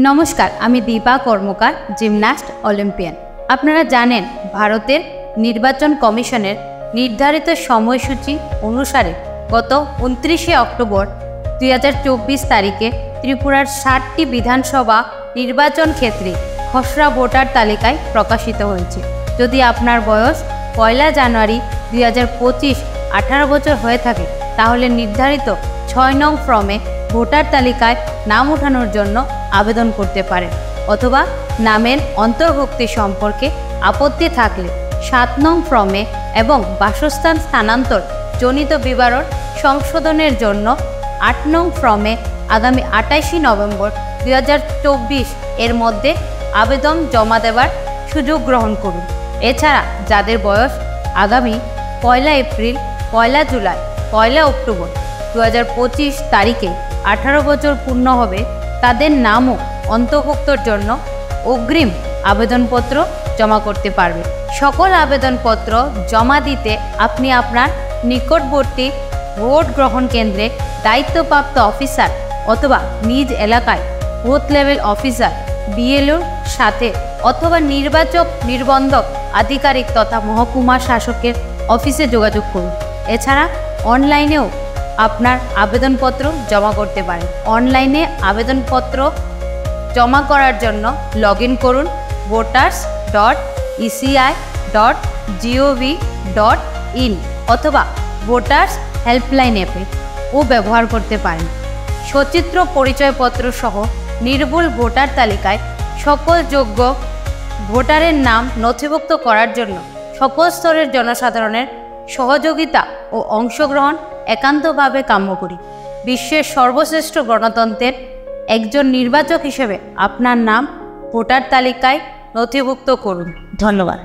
নমস্কার, আমি Dipa Karmakar, gymnast Olympian. আপনারা জানেন ভারতের নির্বাচন কমিশনের নির্ধারিত সময়সূচি অনুসারে গত 29শে অক্টোবর 2024 তারিখে ত্রিপুরার 60টি বিধানসভা নির্বাচন ক্ষেত্রে খসড়া ভোটার তালিকায় প্রকাশিত হয়েছে। যদি আপনার বয়স 1 জানুয়ারি 2025 18 বছর হয়ে থাকে তাহলে নির্ধারিত 6 নং ফর্মে ভোটার তালিকায় নাম ওঠানোর জন্য আবেদন করতে পারেন, অথবা নামের অন্তর্ভুক্তি সম্পর্কে আপত্তি থাকলে 7 নং ফর্মে এবং বাসস্থান স্থানান্তর জনিত বিবরণ সংশোধনের জন্য 8 নং ফর্মে আগামী 28 নভেম্বর 2024 এর মধ্যে আবেদন জমা দেওয়ার সুযোগ গ্রহণ করুন। এছাড়া যাদের বয়স আগামী 1 এপ্রিল, 1 জুলাই, 1 অক্টোবর 2025 তারিখে 18 বছর পূর্ণ হবে তাদের নামও অন্তর্ভুক্তর জন্য অগ্রিম আবেদনপত্র জমা করতে পারবে। সকল আবেদনপত্র জমা দিতে আপনি আপনার নিকটবর্তী ভোট গ্রহণ কেন্দ্রে দায়িত্বপ্রাপ্ত অফিসার অথবা নিজ এলাকায় বুথ লেভেল অফিসার বিএলওর সাথে অথবা নির্বাচক নির্বন্ধক আধিকারিক তথা মহকুমা শাসকের অফিসে যোগাযোগ করুন। এছাড়া অনলাইনেও আপনার আবেদনপত্র জমা করতে পারেন। অনলাইনে আবেদনপত্র জমা করার জন্য লগ ইন করুন voters.eci.gov.in অথবা ভোটার্স হেল্পলাইন অ্যাপে ও ব্যবহার করতে পারেন। সচিত্র পরিচয়পত্র সহ নির্ভুল ভোটার তালিকায় সকল যোগ্য ভোটারের নাম নথিভুক্ত করার জন্য সকল স্তরের জনসাধারণের সহযোগিতা ও অংশগ্রহণ একান্তভাবে কাম্য করি। বিশ্বের সর্বশ্রেষ্ঠ গণতন্ত্রের একজন নির্বাচক হিসেবে আপনার নাম ভোটার তালিকায় নথিভুক্ত করুন। ধন্যবাদ।